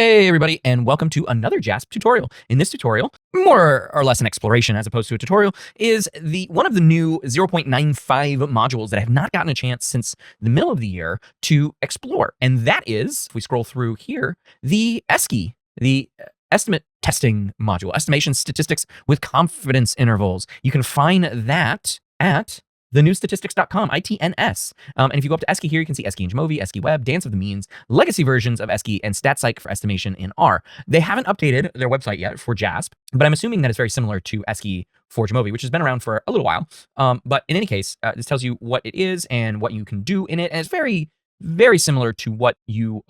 Hey everybody, and welcome to another JASP tutorial. In this tutorial, more or less an exploration as opposed to a tutorial, is one of the new 0.95 modules that I have not gotten a chance since the middle of the year to explore. And that is, if we scroll through here, the ESCI, the estimate testing module, estimation statistics with confidence intervals. You can find that at thenewstatistics.com, ITNS. And if you go up to ESCI here, you can see ESCI in Jamovi, ESCI Web, Dance of the Means, legacy versions of ESCI, and StatPsych for estimation in R. They haven't updated their website yet for JASP, but I'm assuming that it's very similar to ESCI for Jamovi, which has been around for a little while. But in any case, this tells you what it is and what you can do in it, and it's very, very similar to what you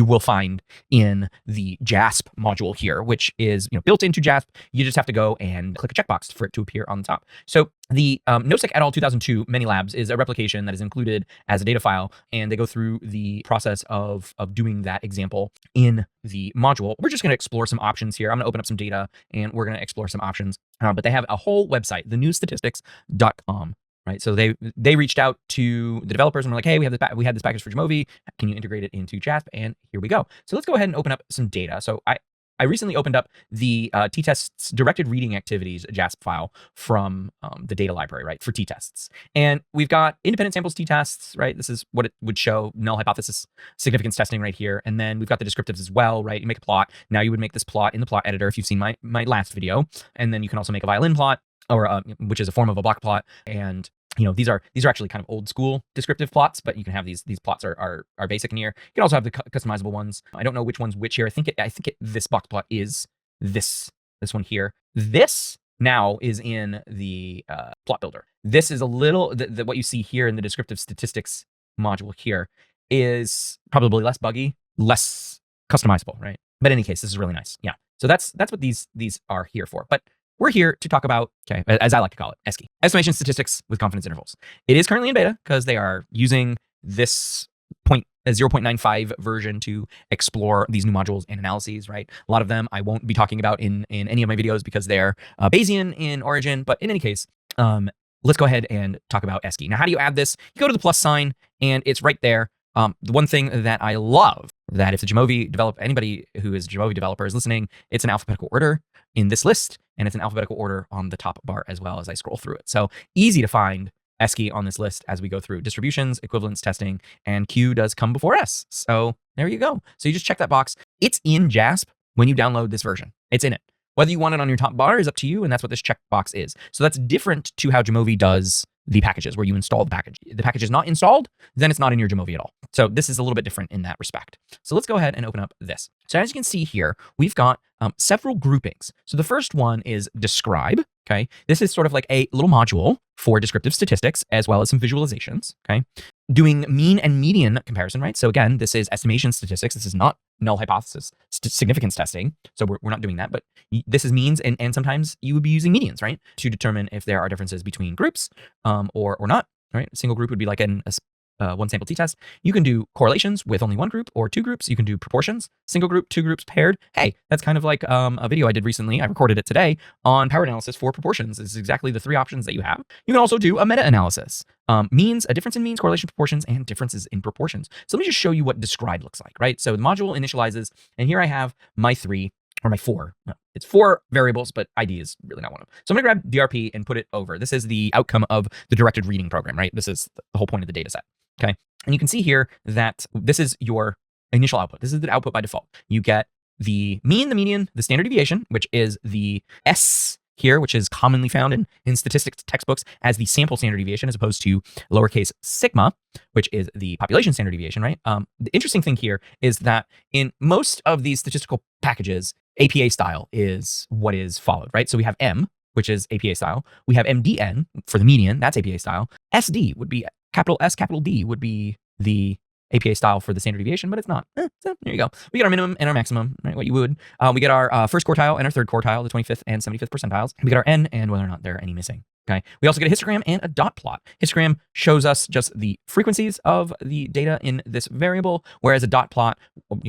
will find in the JASP module here, which is built into JASP. You just have to go and click a checkbox for it to appear on the top. So the Nosek et al. 2002 Many-Labs is a replication that is included as a data file, and they go through the process of doing that example in the module. We're just going to explore some options here. I'm going to open up some data, and we're going to explore some options. But they have a whole website, thenewstatistics.com. Right, so they reached out to the developers and were like, hey, we had this package for Jamovi. Can you integrate it into JASP? And here we go. So let's go ahead and open up some data. So I recently opened up the t-tests directed reading activities JASP file from the data library, right, for t-tests. And we've got independent samples t-tests, right? This is what it would show, null hypothesis significance testing right here. And then we've got the descriptives as well, right? You make a plot. Now you would make this plot in the plot editor if you've seen my last video. And then you can also make a violin plot, or which is a form of a block plot. And these are actually kind of old school descriptive plots, but you can have these plots are basic in here. You can also have the customizable ones. I don't know which one's which here. I think this box plot is this one here. This now is in the plot builder. This is a little what you see here in the descriptive statistics module here is probably less buggy, less customizable, right? But in any case, this is really nice. Yeah. So that's what these are here for. But we're here to talk about, okay, as I like to call it, ESCI, estimation statistics with confidence intervals. It is currently in beta because they are using this 0.95 version to explore these new modules and analyses, right? A lot of them I won't be talking about in any of my videos because they're Bayesian in origin. But in any case, let's go ahead and talk about ESCI. Now, how do you add this? You go to the plus sign, and it's right there. The one thing that I love that if the Jamovi anybody who is a Jamovi developer is listening, it's an alphabetical order in this list, and it's an alphabetical order on the top bar as well as I scroll through it. So easy to find ESCI on this list as we go through distributions, equivalence testing, and Q does come before S. So there you go. So you just check that box. It's in JASP when you download this version. It's in it. Whether you want it on your top bar is up to you, and that's what this checkbox is. So that's different to how Jamovi does the packages, where you install the package. If the package is not installed, then it's not in your Jamovi at all. So this is a little bit different in that respect. So let's go ahead and open up this. So as you can see here, we've got several groupings. So the first one is describe, okay? This is sort of like a little module for descriptive statistics as well as some visualizations, okay? Doing mean and median comparison, right? So again, this is estimation statistics. This is not null hypothesis significance testing. So we're not doing that, but this is means, and sometimes you would be using medians, right? To determine if there are differences between groups or not, right? A single group would be like one sample t-test. You can do correlations with only one group or two groups. You can do proportions, single group, two groups, paired. Hey, that's kind of like a video I did recently. I recorded it today on power analysis for proportions. It's exactly the three options that you have. You can also do a meta-analysis. Means, a difference in means, correlation proportions, and differences in proportions. So let me just show you what describe looks like, right? So the module initializes, and here I have my four. No, it's four variables, but ID is really not one of them. So I'm going to grab DRP and put it over. This is the outcome of the directed reading program, right? This is the whole point of the data set. Okay. And you can see here that this is your initial output. This is the output by default. You get the mean, the median, the standard deviation, which is the S here, which is commonly found in statistics textbooks as the sample standard deviation, as opposed to lowercase sigma, which is the population standard deviation, right? The interesting thing here is that in most of these statistical packages, APA style is what is followed, right? So we have M, which is APA style. We have MDN for the median, that's APA style. SD would be capital S, capital D would be the APA style for the standard deviation, but it's not. So there you go. We get our minimum and our maximum, right? What you would. We get our first quartile and our third quartile, the 25th and 75th percentiles. We get our N and whether or not there are any missing. Okay. We also get a histogram and a dot plot. Histogram shows us just the frequencies of the data in this variable, whereas a dot plot,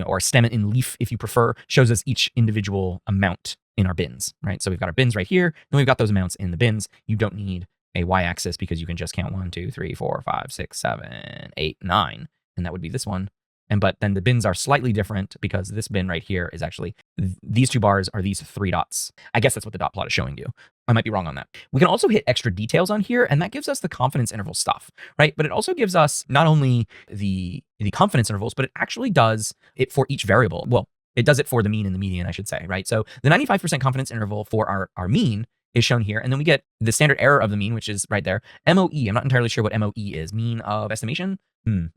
or a stem in leaf, if you prefer, shows us each individual amount in our bins, right? So we've got our bins right here, and we've got those amounts in the bins. You don't need a y-axis because you can just count 1, 2, 3, 4, 5, 6, 7, 8, 9. And that would be this one. but then the bins are slightly different because this bin right here is actually, these 2 bars are these 3 dots. I guess that's what the dot plot is showing you. I might be wrong on that. We can also hit extra details on here, and that gives us the confidence interval stuff, right? But it also gives us not only the confidence intervals, but it actually does it for each variable. Well, it does it for the mean and the median, I should say, right? So the 95% confidence interval for our mean is shown here. And then we get the standard error of the mean, which is right there. MOE, I'm not entirely sure what MOE is. Mean of estimation?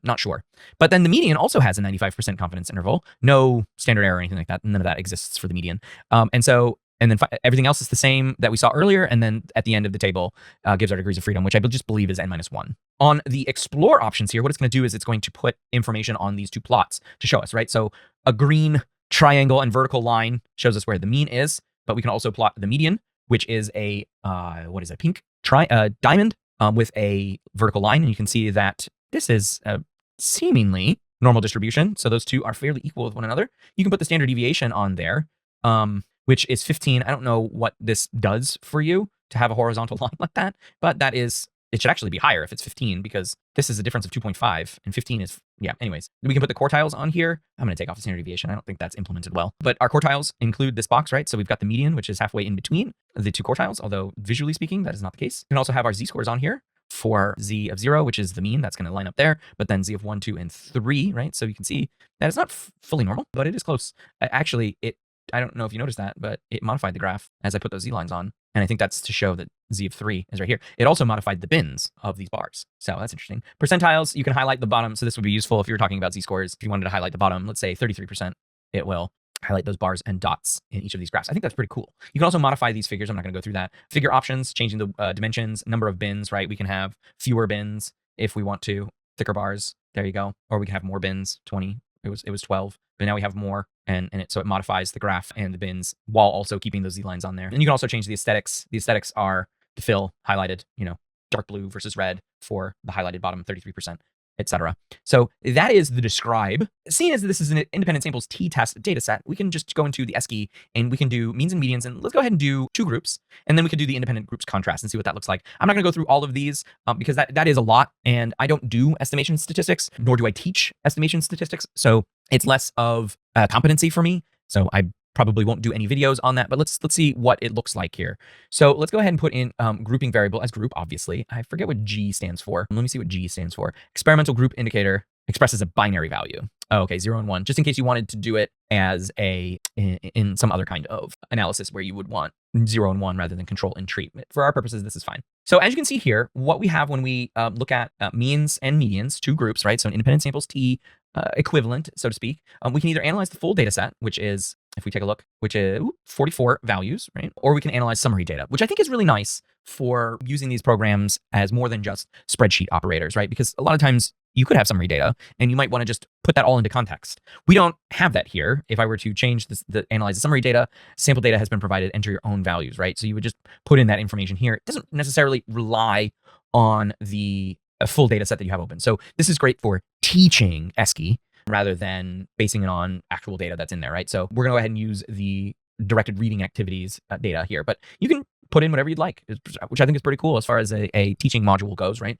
Not sure. But then the median also has a 95% confidence interval. No standard error or anything like that. None of that exists for the median. And then everything else is the same that we saw earlier. And then at the end of the table gives our degrees of freedom, which I just believe is n-1. On the explore options here, what it's going to do is it's going to put information on these 2 plots to show us, right? So a green triangle and vertical line shows us where the mean is, but we can also plot the median, which is a, pink diamond with a vertical line. And you can see that this is a seemingly normal distribution. So those 2 are fairly equal with one another. You can put the standard deviation on there, which is 15. I don't know what this does for you to have a horizontal line like that, but it should actually be higher if it's 15 because this is a difference of 2.5 and 15 is, anyways. We can put the quartiles on here. I'm going to take off the standard deviation. I don't think that's implemented well, but our quartiles include this box, right? So we've got the median, which is halfway in between the 2 quartiles, although visually speaking, that is not the case. We can also have our z-scores on here for z of 0, which is the mean. That's going to line up there, but then z of 1, 2, and 3, right? So you can see that it's not fully normal, but it is close. Actually, I don't know if you noticed that, but it modified the graph as I put those z lines on. And I think that's to show that z of 3 is right here. It also modified the bins of these bars. So that's interesting. Percentiles, you can highlight the bottom. So this would be useful if you're talking about z-scores. If you wanted to highlight the bottom, let's say 33%, it will highlight those bars and dots in each of these graphs. I think that's pretty cool. You can also modify these figures. I'm not going to go through that. Figure options, changing the dimensions, number of bins, right? We can have fewer bins if we want to, thicker bars. There you go. Or we can have more bins, 20. It was 12, but now we have more, so it modifies the graph and the bins while also keeping those z lines on there. And you can also change the aesthetics. The aesthetics are the fill highlighted, dark blue versus red for the highlighted bottom 33%, etc. So that is the describe. Seeing as this is an independent samples t-test data set, we can just go into the ESCI and we can do means and medians, and let's go ahead and do 2 groups, and then we can do the independent groups contrast and see what that looks like. I'm not going to go through all of these because that is a lot, and I don't do estimation statistics, nor do I teach estimation statistics, so it's less of a competency for me. So I probably won't do any videos on that, but let's see what it looks like here. So let's go ahead and put in grouping variable as group, obviously. I forget what G stands for. Let me see what G stands for. Experimental group indicator expresses a binary value. Oh, okay, 0 and 1, just in case you wanted to do it as in some other kind of analysis where you would want 0 and 1 rather than control and treatment. For our purposes, this is fine. So as you can see here, what we have when we look at means and medians, 2 groups, right? So an independent samples T equivalent, so to speak. We can either analyze the full data set, which is, if we take a look, which is 44 values, right? Or we can analyze summary data, which I think is really nice for using these programs as more than just spreadsheet operators, right? Because a lot of times you could have summary data and you might want to just put that all into context. We don't have that here. If I were to change analyze the summary data, sample data has been provided, enter your own values, right? So you would just put in that information here. It doesn't necessarily rely on the full data set that you have open. So this is great for teaching ESCI rather than basing it on actual data that's in there, right? So we're going to go ahead and use the directed reading activities data here, but you can put in whatever you'd like, which I think is pretty cool as far as a teaching module goes, right?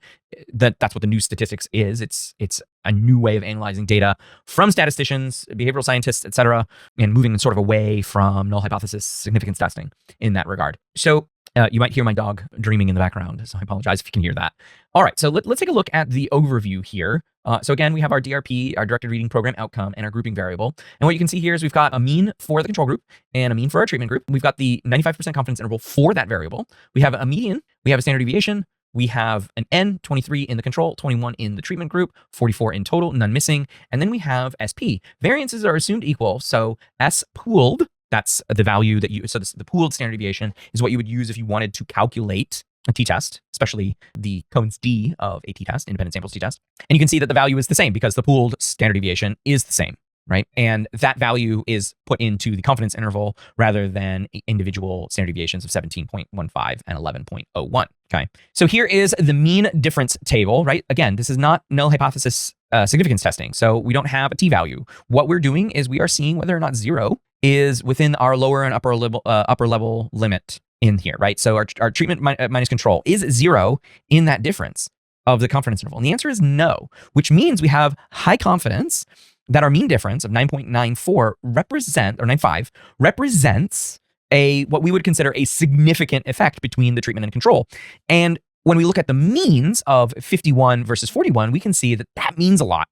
That's what the new statistics is. It's a new way of analyzing data from statisticians, behavioral scientists, et cetera, and moving sort of away from null hypothesis significance testing in that regard. So you might hear my dog dreaming in the background, so I apologize if you can hear that. All right, so let's take a look at the overview here. So again, we have our DRP, our directed reading program outcome, and our grouping variable. And what you can see here is we've got a mean for the control group and a mean for our treatment group. We've got the 95% confidence interval for that variable. We have a median, we have a standard deviation, we have an N, 23 in the control, 21 in the treatment group, 44 in total, none missing. And then we have SP. Variances are assumed equal, so S pooled, that's the value that the pooled standard deviation is what you would use if you wanted to calculate a t-test, especially the Cohen's D of a t-test, independent samples t-test. And you can see that the value is the same because the pooled standard deviation is the same, right? And that value is put into the confidence interval rather than individual standard deviations of 17.15 and 11.01, okay? So here is the mean difference table, right? Again, this is not null hypothesis significance testing, so we don't have a t-value. What we're doing is we are seeing whether or not 0 is within our lower and upper level limit in here, right? So our treatment minus control is 0 in that difference of the confidence interval. And the answer is no, which means we have high confidence that our mean difference of 9.94 95 represents what we would consider a significant effect between the treatment and control. And when we look at the means of 51 versus 41, we can see that that means a lot,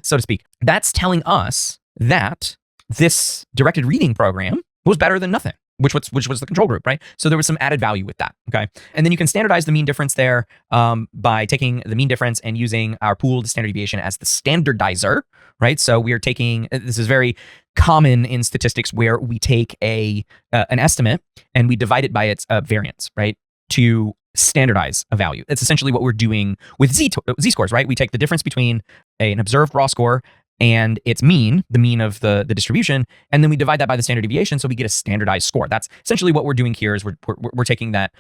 so to speak. That's telling us that this directed reading program was better than nothing, which was the control group, right? So there was some added value with that, okay? And then you can standardize the mean difference there by taking the mean difference and using our pooled standard deviation as the standardizer, right? So we are taking, this is very common in statistics where we take an estimate and we divide it by its variance, right? To standardize a value. That's essentially what we're doing with z-scores, right? We take the difference between an observed raw score and its mean, the mean of the distribution, and then we divide that by the standard deviation, so we get a standardized score. That's essentially what we're doing here. Is we're taking that,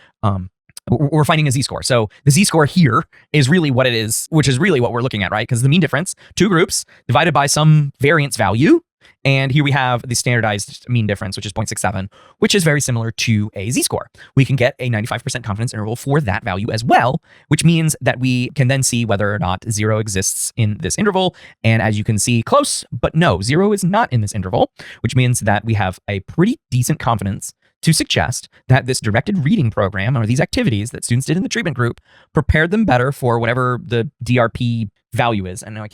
we're finding a z-score. So the z-score here is really what it is, which is really what we're looking at, right? Because the mean difference, two groups divided by some variance value, and here we have the standardized mean difference, which is 0.67, which is very similar to a z-score. We can get a 95% confidence interval for that value as well, which means that we can then see whether or not 0 exists in this interval. And as you can see, close, but no, 0 is not in this interval, which means that we have a pretty decent confidence to suggest that this directed reading program, or these activities that students did in the treatment group, prepared them better for whatever the DRP value is. And now I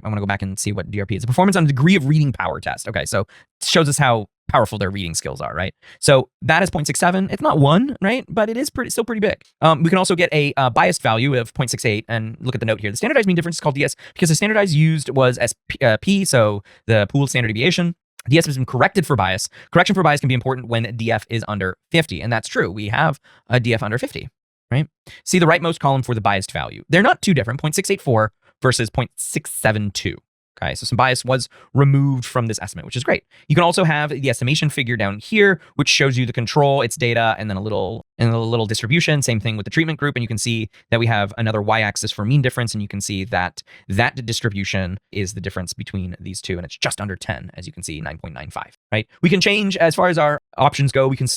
want to go back and see what DRP is. A performance on a degree of reading power test. Okay, so it shows us how powerful their reading skills are, right? So that is 0.67. It's not 1, right? But it is still pretty big. We can also get a biased value of 0.68, and look at the note here. The standardized mean difference is called DS because the standardized used was SP, so the pooled standard deviation. DS has been corrected for bias. Correction for bias can be important when DF is under 50, and that's true. We have a DF under 50, right? See the rightmost column for the biased value. They're not too different, 0.684 versus 0.672. Okay, so some bias was removed from this estimate, which is great. You can also have the estimation figure down here, which shows you the control, its data, and then a little distribution. Same thing with the treatment group, and you can see that we have another y-axis for mean difference, and you can see that that distribution is the difference between these two, and it's just under 10, as you can see, 9.95. Right? We can change as far as our options go. We can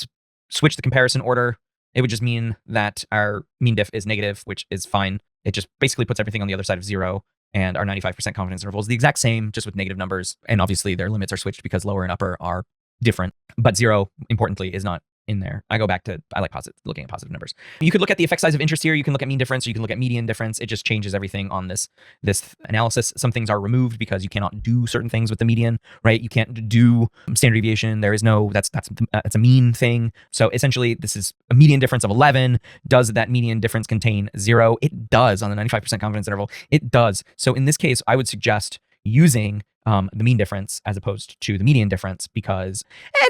switch the comparison order. It would just mean that our mean diff is negative, which is fine. It just basically puts everything on the other side of 0. And our 95% confidence interval is the exact same, just with negative numbers. And obviously their limits are switched because lower and upper are different. But 0, importantly, is not in there. I like looking at positive numbers. You could look at the effect size of interest here. You can look at mean difference, or you can look at median difference. It just changes everything on this analysis. Some things are removed because you cannot do certain things with the median, right? You can't do standard deviation. There is no, that's a mean thing. So essentially this is a median difference of 11. Does that median difference contain 0? It does on the 95% confidence interval. It does. So in this case, I would suggest using the mean difference as opposed to the median difference because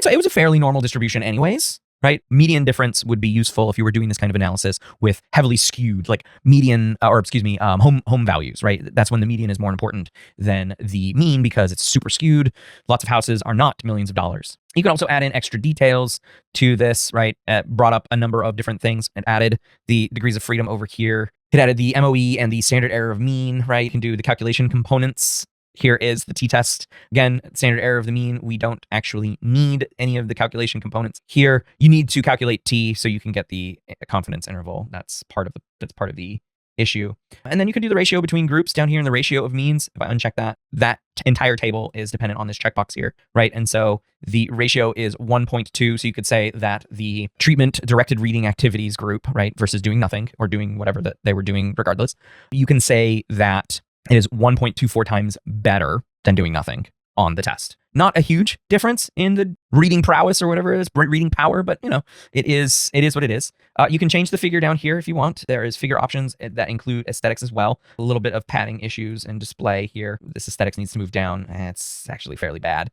it was a fairly normal distribution anyways, right? Median difference would be useful if you were doing this kind of analysis with heavily skewed, like home values, right? That's when the median is more important than the mean because it's super skewed. Lots of houses are not millions of dollars. You can also add in extra details to this, right? Brought up a number of different things and added the degrees of freedom over here. It added the MOE and the standard error of mean, right? You can do the calculation components. Here is the t-test. Again, standard error of the mean. We don't actually need any of the calculation components here. You need to calculate t so you can get the confidence interval. That's part of the issue. And then you can do the ratio between groups down here in the ratio of means. If I uncheck that entire table is dependent on this checkbox here, right? And so the ratio is 1.2. So you could say that the treatment directed reading activities group, right, versus doing nothing or doing whatever that they were doing regardless, you can say that it is 1.24 times better than doing nothing on the test. Not a huge difference in the reading prowess or whatever it is, reading power, but it is what it is. You can change the figure down here if you want. There is figure options that include aesthetics as well. A little bit of padding issues and display here. This aesthetics needs to move down. It's actually fairly bad.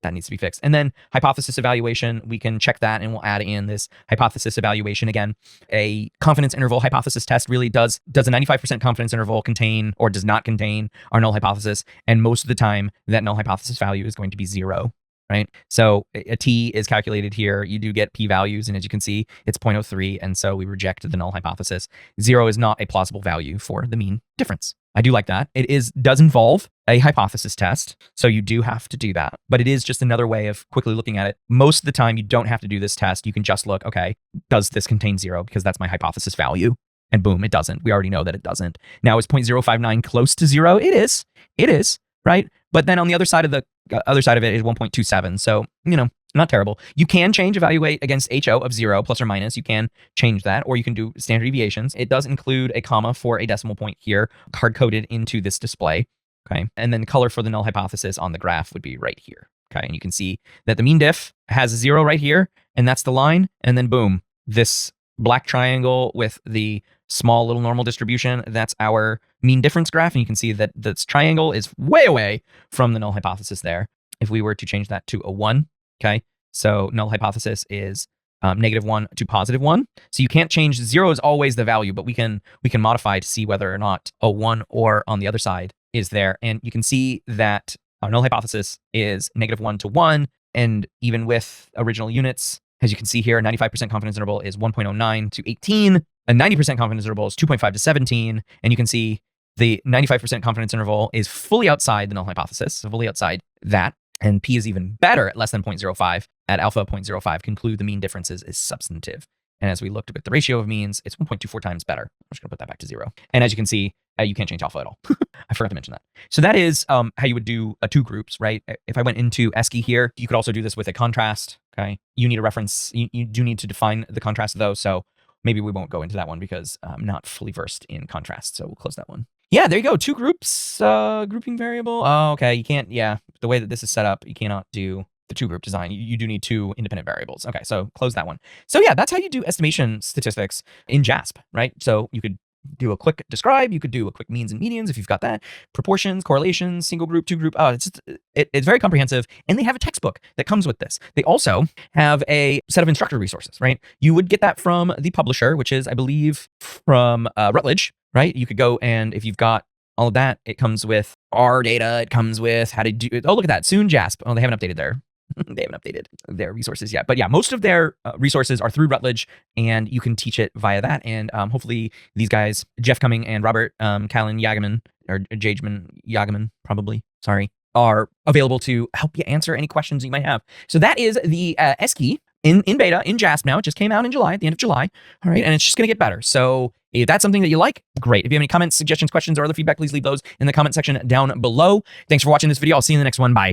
That needs to be fixed. And then hypothesis evaluation, we can check that and we'll add in this hypothesis evaluation. Again, a confidence interval hypothesis test really does a 95% confidence interval contain or does not contain our null hypothesis. And most of the time that null hypothesis value is going to be 0, right? So a t is calculated here. You do get p-values, and as you can see, it's 0.03. And so we reject the null hypothesis. 0 is not a plausible value for the mean difference. I do like that. It does involve a hypothesis test, so you do have to do that. But it is just another way of quickly looking at it. Most of the time, you don't have to do this test. You can just look, okay, does this contain 0? Because that's my hypothesis value. And boom, it doesn't. We already know that it doesn't. Now, is 0.059 close to 0? It is. right? But then on the other side of it is 1.27. So, not terrible. You can change evaluate against HO of 0 plus or minus. You can change that, or you can do standard deviations. It does include a comma for a decimal point here, hard coded into this display. Okay. And then color for the null hypothesis on the graph would be right here. Okay. And you can see that the mean diff has 0 right here, and that's the line. And then boom, this black triangle with the small little normal distribution, that's our mean difference graph. And you can see that this triangle is way away from the null hypothesis there. If we were to change that to a 1, okay, so null hypothesis is -1 to +1. So you can't change, 0 is always the value, but we can modify to see whether or not a 1 or on the other side is there. And you can see that our null hypothesis is -1 to 1. And even with original units, as you can see here, a 95% confidence interval is 1.09 to 18. A 90% confidence interval is 2.5 to 17. And you can see the 95% confidence interval is fully outside the null hypothesis, so fully outside that. And P is even better at less than 0.05. At alpha 0.05, conclude the mean differences is substantive. And as we looked with the ratio of means, it's 1.24 times better. I'm just going to put that back to 0. And as you can see, you can't change alpha at all. I forgot to mention that. So that is how you would do two groups, right? If I went into ESCI here, you could also do this with a contrast, okay? You need a reference. You do need to define the contrast though. So maybe we won't go into that one because I'm not fully versed in contrast. So we'll close that one. Yeah, there you go. Two groups, grouping variable. Oh, okay. You can't, the way that this is set up, you cannot do the two group design. You do need two independent variables. Okay, so close that one. So yeah, that's how you do estimation statistics in JASP, right? So you could do a quick describe, you could do a quick means and medians if you've got that, proportions, correlations, single group, two group. It's very comprehensive, and they have a textbook that comes with this. They also have a set of instructor resources, right? You would get that from the publisher, which is, I believe, from Routledge, right? You could go, and if you've got all of that, it comes with R data, it comes with how to do it. Oh, look at that, soon JASP. Oh, they haven't updated they haven't updated their resources yet. But yeah, most of their resources are through Routledge, and you can teach it via that. And hopefully these guys, Jeff Cumming and Robert Callan Yagaman, or Jageman Yagaman, probably, sorry, are available to help you answer any questions you might have. So that is the ESCI in beta, in JASP now. It just came out in July, at the end of July. All right, and it's just going to get better. So if that's something that you like, great. If you have any comments, suggestions, questions, or other feedback, please leave those in the comment section down below. Thanks for watching this video. I'll see you in the next one. Bye.